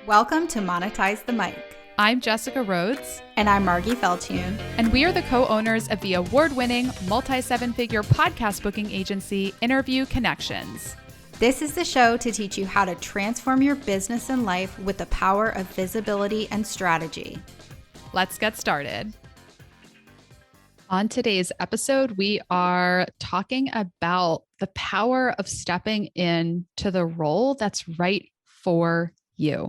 Welcome to Monetize the Mic. I'm Jessica Rhodes. And I'm Margie Feltune. And we are the co-owners of the award-winning multi-seven-figure podcast booking agency, Interview Connections. This is the show to teach you how to transform your business and life with the power of visibility and strategy. Let's get started. On today's episode, we are talking about the power of stepping into the role that's right for you.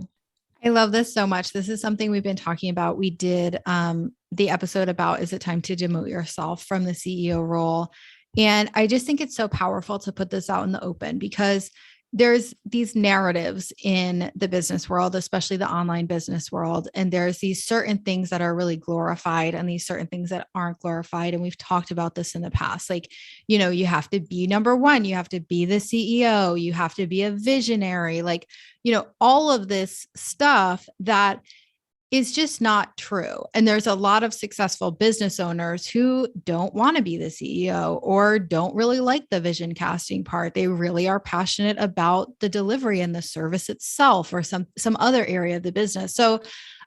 I love this so much. This is something we've been talking about. We did the episode about, is it time to demote yourself from the CEO role? And I just think it's so powerful to put this out in the open because there's these narratives in the business world, especially the online business world. And there's these certain things that are really glorified and these certain things that aren't glorified. And we've talked about this in the past. Like, you know, you have to be number one, you have to be the CEO, you have to be a visionary, like, you know, all of this stuff that is just not true. And there's a lot of successful business owners who don't want to be the CEO or don't really like the vision casting part. They really are passionate about the delivery and the service itself or some other area of the business. So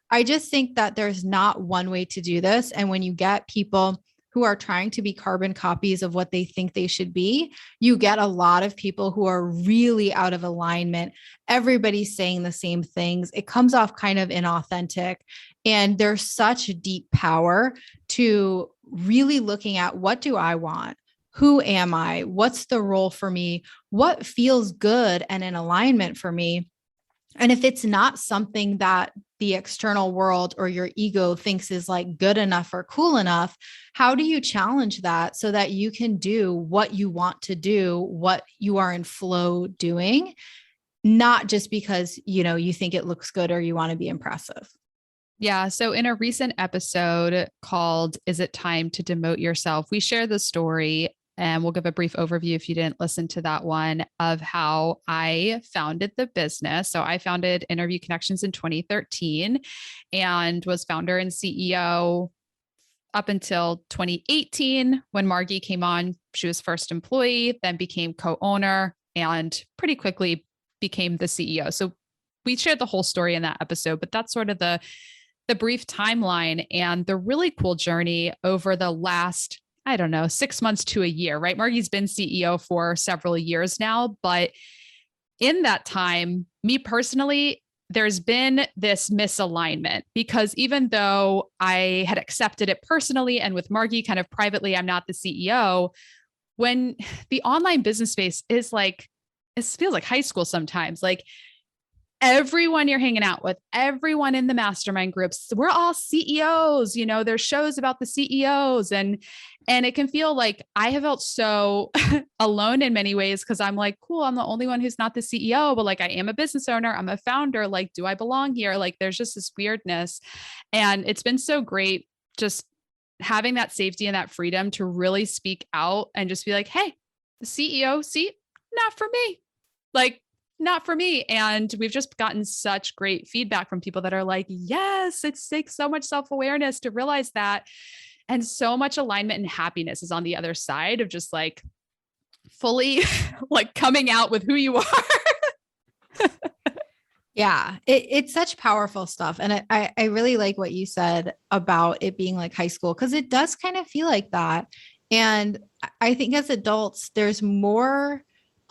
I just think that there's not one way to do this. And when you get people who are trying to be carbon copies of what they think they should be, you get a lot of people who are really out of alignment. Everybody's saying the same things. It comes off kind of inauthentic. And there's such deep power to really looking at, what do I want? Who am I? What's the role for me? What feels good and in alignment for me? And if it's not something that the external world or your ego thinks is like good enough or cool enough, how do you challenge that so that you can do what you want to do, what you are in flow doing, not just because, you know, you think it looks good or you want to be impressive? Yeah. So in a recent episode called Is It Time to Demote Yourself? We share the story, and we'll give a brief overview if you didn't listen to that one, of how I founded the business. So I founded Interview Connections in 2013 and was founder and CEO up until 2018 when Margie came on. She was first employee, then became co-owner, and pretty quickly became the CEO. So we shared the whole story in that episode, but that's sort of the brief timeline and the really cool journey over the last, I don't know, 6 months to a year, right? Margie's been CEO for several years now, but in that time, me personally, there's been this misalignment because even though I had accepted it personally and with Margie kind of privately, I'm not the CEO, when the online business space is like, it feels like high school sometimes. Like everyone you're hanging out with, everyone in the mastermind groups, we're all CEOs, you know, there's shows about the CEOs and it can feel like I have felt so alone in many ways because I'm like, cool, I'm the only one who's not the CEO, but like I am a business owner, I'm a founder, like, do I belong here? Like there's just this weirdness. And it's been so great just having that safety and that freedom to really speak out and just be like, hey, the CEO seat, not for me. Like, not for me. And we've just gotten such great feedback from people that are like, yes, it takes so much self-awareness to realize that. And so much alignment and happiness is on the other side of just like fully like coming out with who you are. Yeah, it's such powerful stuff. And I really like what you said about it being like high school, because it does kind of feel like that. And I think as adults, there's more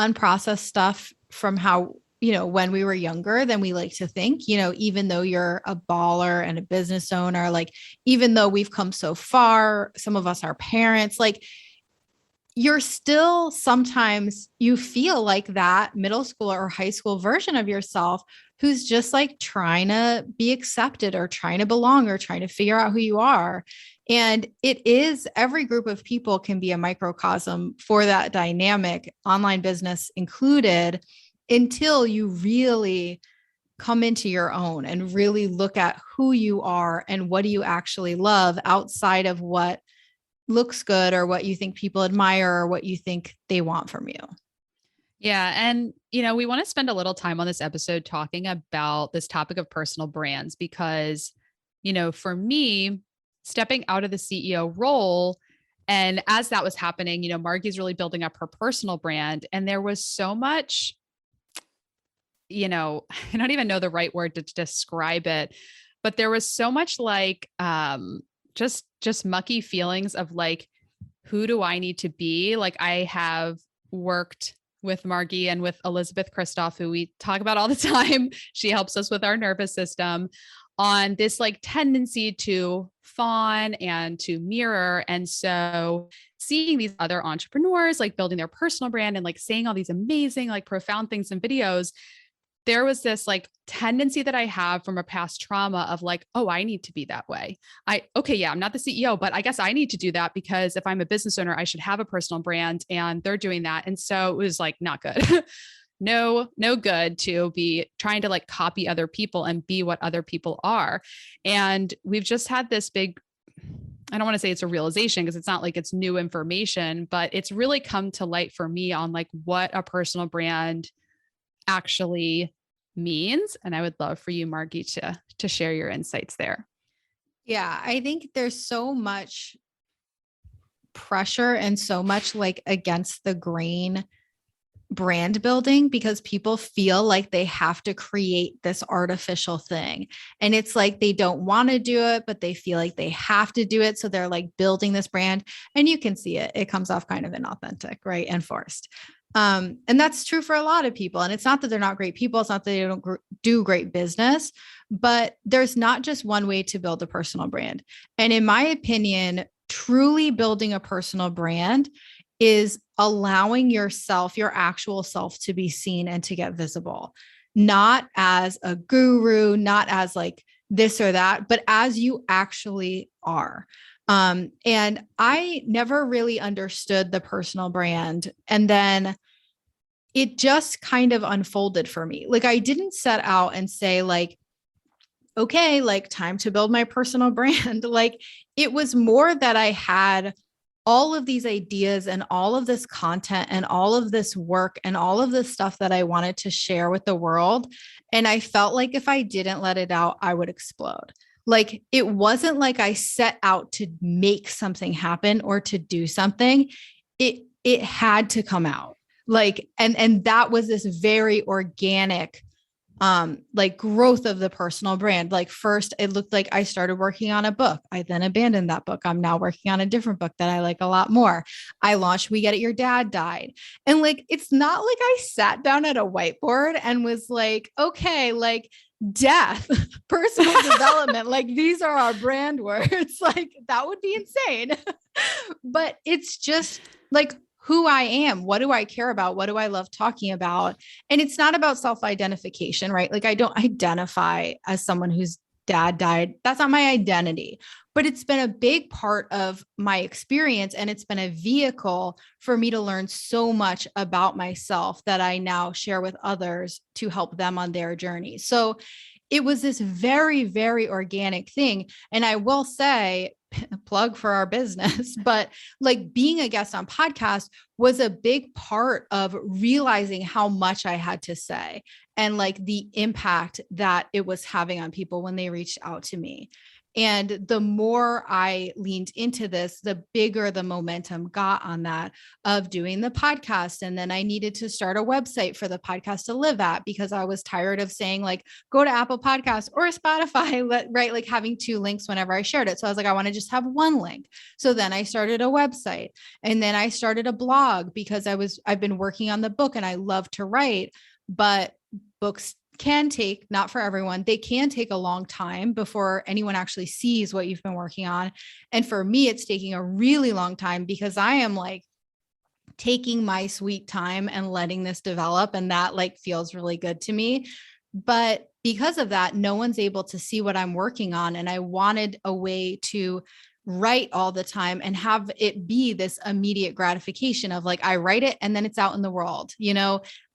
unprocessed stuff from how, you know, when we were younger than we like to think, you know, even though you're a baller and a business owner, like, even though we've come so far, some of us are parents, like, you're still sometimes you feel like that middle school or high school version of yourself who's just like trying to be accepted or trying to belong or trying to figure out who you are. And it is, every group of people can be a microcosm for that dynamic, online business included, until you really come into your own and really look at who you are and what do you actually love outside of what looks good or what you think people admire or what you think they want from you. Yeah. And, you know, we want to spend a little time on this episode talking about this topic of personal brands because, you know, for me, stepping out of the CEO role, and as that was happening, you know, Margie's really building up her personal brand. And there was so much I don't even know the right word to describe it, but there was so much like just mucky feelings of like, who do I need to be? Like I have worked with Margie and with Elizabeth Kristoff, who we talk about all the time. She helps us with our nervous system on this like tendency to fawn and to mirror. And so seeing these other entrepreneurs like building their personal brand and like saying all these amazing, like profound things in videos, there was this like tendency that I have from a past trauma of like, oh, I need to be that way. Okay, yeah, I'm not the CEO, but I guess I need to do that because if I'm a business owner, I should have a personal brand and they're doing that. And so it was like not good. No good to be trying to like copy other people and be what other people are. And we've just had this big, I don't want to say it's a realization because it's not like it's new information, but it's really come to light for me on like what a personal brand actually means. And I would love for you, Margie, to share your insights there. Yeah, I think there's so much pressure and so much like against the grain brand building because people feel like they have to create this artificial thing. And it's like they don't want to do it, but they feel like they have to do it. So they're like building this brand and you can see it. It comes off kind of inauthentic, right? And forced. And that's true for a lot of people. And it's not that they're not great people. It's not that they don't do great business, but there's not just one way to build a personal brand. And in my opinion, truly building a personal brand is allowing yourself, your actual self, to be seen and to get visible, not as a guru, not as like this or that, but as you actually are. And I never really understood the personal brand. And then it just kind of unfolded for me. Like I didn't set out and say like, okay, like time to build my personal brand. Like it was more that I had all of these ideas and all of this content and all of this work and all of this stuff that I wanted to share with the world. And I felt like if I didn't let it out, I would explode. Like it wasn't like I set out to make something happen or to do something. It had to come out. Like, and that was this very organic like growth of the personal brand. Like first it looked like I started working on a book. I then abandoned that book. I'm now working on a different book that I like a lot more. I launched We Get It, Your Dad Died. And like, it's not like I sat down at a whiteboard and was like, okay, like death, personal development, like these are our brand words. Like that would be insane. But it's just like who I am. What do I care about? What do I love talking about? And it's not about self-identification, right? Like I don't identify as someone whose dad died. That's not my identity, but it's been a big part of my experience. And it's been a vehicle for me to learn so much about myself that I now share with others to help them on their journey. So it was this very, very organic thing. And I will say, plug for our business, but like being a guest on podcast was a big part of realizing how much I had to say and like the impact that it was having on people when they reached out to me. And the more I leaned into this, the bigger the momentum got on that of doing the podcast. And then I needed to start a website for the podcast to live at because I was tired of saying like, go to Apple Podcasts or Spotify, right? Like having two links whenever I shared it. So I was like, I want to just have one link. So then I started a website and then I started a blog because I've been working on the book and I love to write, but books can take, not for everyone, they can take a long time before anyone actually sees what you've been working on. And for me, it's taking a really long time because I am like taking my sweet time and letting this develop. And that like feels really good to me. But because of that, no one's able to see what I'm working on. And I wanted a way to write all the time and have it be this immediate gratification of like, I write it and then it's out in the world,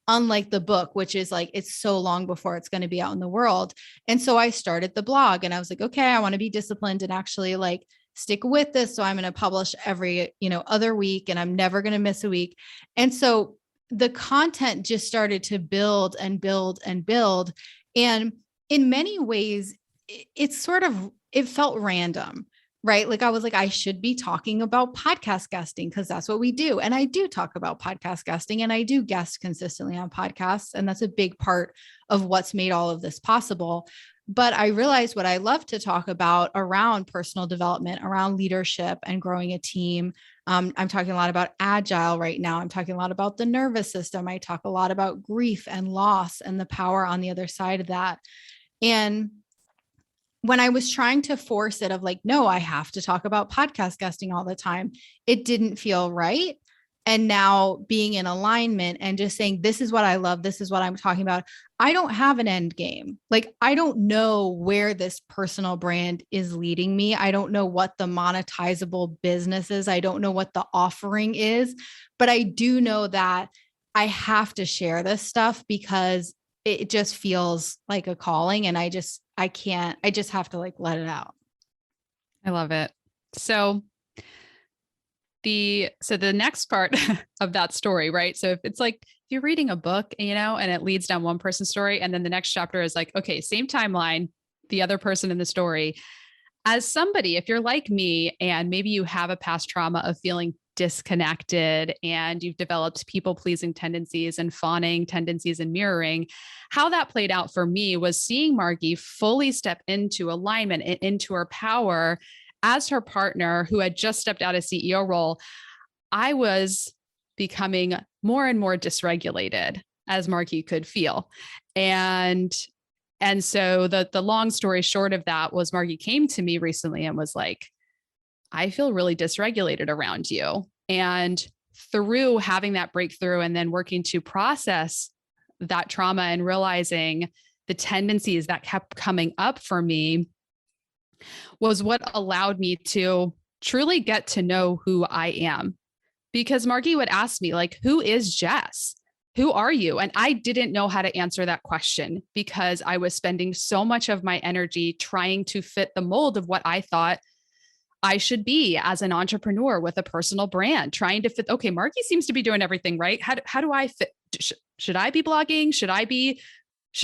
unlike the book, which is like, it's so long before it's going to be out in the world. And so I started the blog and I was like, okay, I want to be disciplined and actually like stick with this. So I'm going to publish every, other week and I'm never going to miss a week. And so the content just started to build and build and build. And in many ways, it felt random. right? Like I was like, I should be talking about podcast guesting because that's what we do. And I do talk about podcast guesting and I do guest consistently on podcasts. And that's a big part of what's made all of this possible. But I realized what I love to talk about around personal development, around leadership and growing a team. I'm talking a lot about agile right now. I'm talking a lot about the nervous system. I talk a lot about grief and loss and the power on the other side of that. And when I was trying to force it of like, no, I have to talk about podcast guesting all the time, it didn't feel right. And now being in alignment and just saying, this is what I love. This is what I'm talking about. I don't have an end game. Like, I don't know where this personal brand is leading me. I don't know what the monetizable business is. I don't know what the offering is, but I do know that I have to share this stuff because it just feels like a calling. And I just have to like let it out. I love it. So the next part of that story, right? So if it's like, if you're reading a book, and it leads down one person's story, and then the next chapter is like, okay, same timeline, the other person in the story. As somebody, if you're like me, and maybe you have a past trauma of feeling disconnected and you've developed people-pleasing tendencies and fawning tendencies and mirroring, how that played out for me was seeing Margie fully step into alignment and into her power as her partner who had just stepped out of CEO role. I was becoming more and more dysregulated, as Margie could feel. And so the long story short of that was Margie came to me recently and was like, I feel really dysregulated around you. And through having that breakthrough and then working to process that trauma and realizing the tendencies that kept coming up for me was what allowed me to truly get to know who I am. Because Margie would ask me, like, who is Jess? Who are you? And I didn't know how to answer that question because I was spending so much of my energy trying to fit the mold of what I thought I should be as an entrepreneur with a personal brand, trying to fit. Okay, Margie seems to be doing everything right. How do I fit? Should I be blogging? Should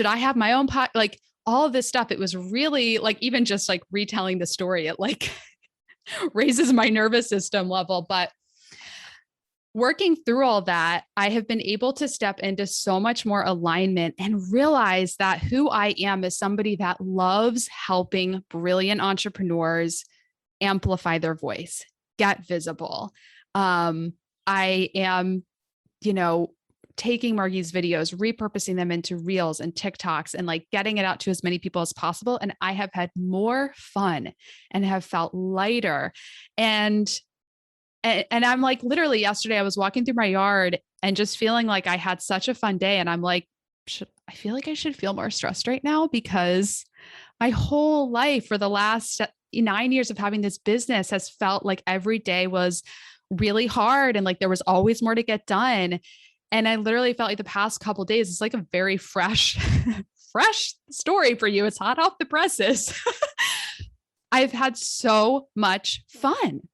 I have my own pot? Like all of this stuff. It was really like, even just like retelling the story, it like raises my nervous system level. But working through all that, I have been able to step into so much more alignment and realize that who I am is somebody that loves helping brilliant entrepreneurs amplify their voice, get visible. I am, taking Margie's videos, repurposing them into reels and TikToks and like getting it out to as many people as possible. And I have had more fun and have felt lighter. And I'm like, literally yesterday, I was walking through my yard and just feeling like I had such a fun day. And I'm like, I feel like I should feel more stressed right now because my whole life for the last 9 years of having this business has felt like every day was really hard. And like, there was always more to get done. And I literally felt like the past couple of days, it's like a very fresh story for you. It's hot off the presses. I've had so much fun.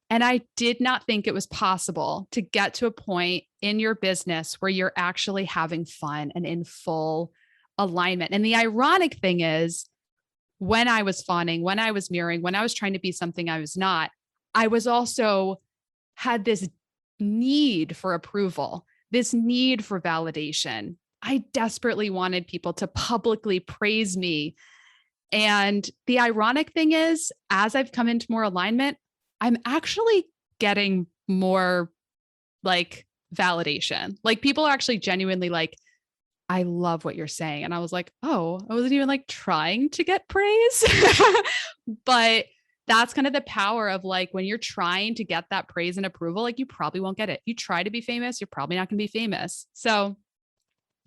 And I did not think it was possible to get to a point in your business where you're actually having fun and in full alignment. And the ironic thing is, when I was fawning, when I was mirroring, when I was trying to be something I was not, I was also had this need for approval, this need for validation. I desperately wanted people to publicly praise me. And the ironic thing is, as I've come into more alignment, I'm actually getting more like validation. Like people are actually genuinely like, I love what you're saying. And I was like, oh, I wasn't even like trying to get praise. But that's kind of the power of like, when you're trying to get that praise and approval, like you probably won't get it. You try to be famous, you're probably not going to be famous. So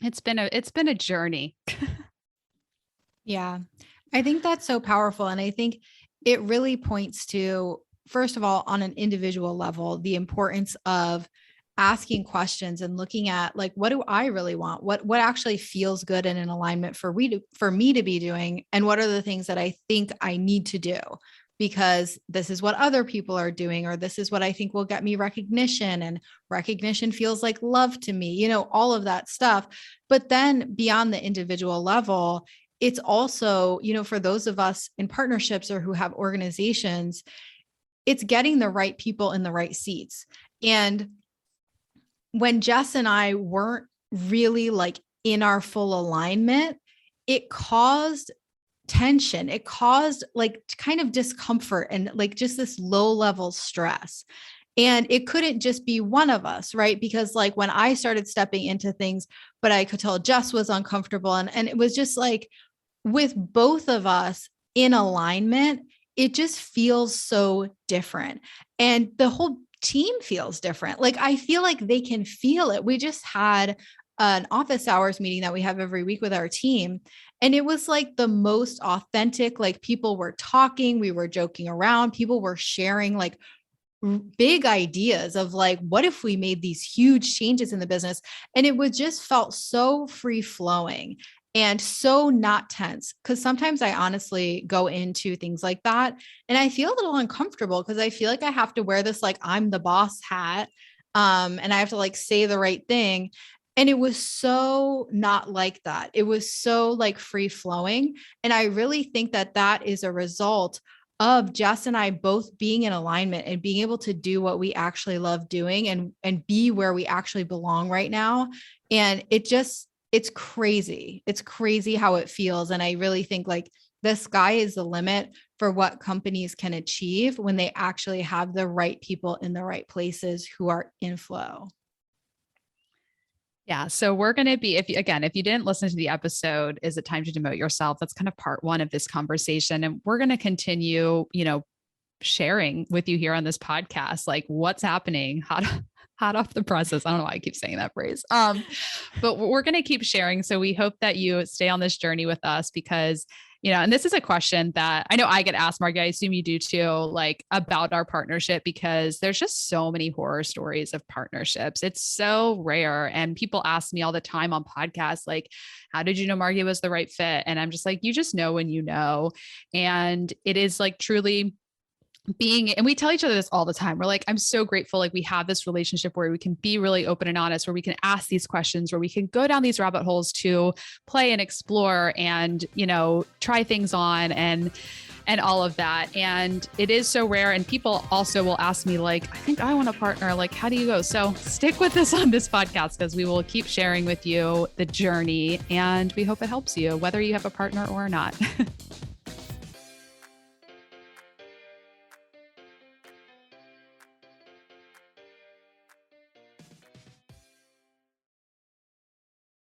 it's been a journey. Yeah. I think that's so powerful. And I think it really points to, first of all, on an individual level, the importance of asking questions and looking at like, what do I really want? What actually feels good and in alignment for me to be doing? And what are the things that I think I need to do? Because this is what other people are doing, or this is what I think will get me recognition, and recognition feels like love to me, all of that stuff. But then beyond the individual level, it's also, for those of us in partnerships or who have organizations, it's getting the right people in the right seats. And when Jess and I weren't really like in our full alignment, it caused tension. It caused like kind of discomfort and like just this low level stress. And it couldn't just be one of us, right? Because like when I started stepping into things, but I could tell Jess was uncomfortable. And it was just like with both of us in alignment, it just feels so different. And the whole team feels different. Like I feel like they can feel it. We just had an office hours meeting that we have every week with our team. And it was like the most authentic, like people were talking, we were joking around, people were sharing like big ideas of like, what if we made these huge changes in the business? And it would just felt so free flowing and so not tense. Cause sometimes I honestly go into things like that and I feel a little uncomfortable because I feel like I have to wear this, like I'm the boss hat. And I have to like say the right thing. And it was so not like that. It was so like free flowing. And I really think that that is a result of Jess and I both being in alignment and being able to do what we actually love doing and be where we actually belong right now. And it's crazy. It's crazy how it feels. And I really think like the sky is the limit for what companies can achieve when they actually have the right people in the right places who are in flow. Yeah. So we're going to be, if you didn't listen to the episode, Is It Time to Demote Yourself? That's kind of part one of this conversation. And we're going to continue, sharing with you here on this podcast, like what's happening, hot off the presses. I don't know why I keep saying that phrase. But we're going to keep sharing. So we hope that you stay on this journey with us because and this is a question that I know I get asked, Margie, I assume you do too, like about our partnership, because there's just so many horror stories of partnerships. It's so rare. And people ask me all the time on podcasts, like, how did you know Margie was the right fit? And I'm just like, you just know when you know. And it is like truly and we tell each other this all the time. We're like, I'm so grateful. Like we have this relationship where we can be really open and honest, where we can ask these questions, where we can go down these rabbit holes to play and explore and, try things on and all of that. And it is so rare. And people also will ask me like, I think I want a partner. Like, how do you go? So stick with us on this podcast because we will keep sharing with you the journey and we hope it helps you, whether you have a partner or not.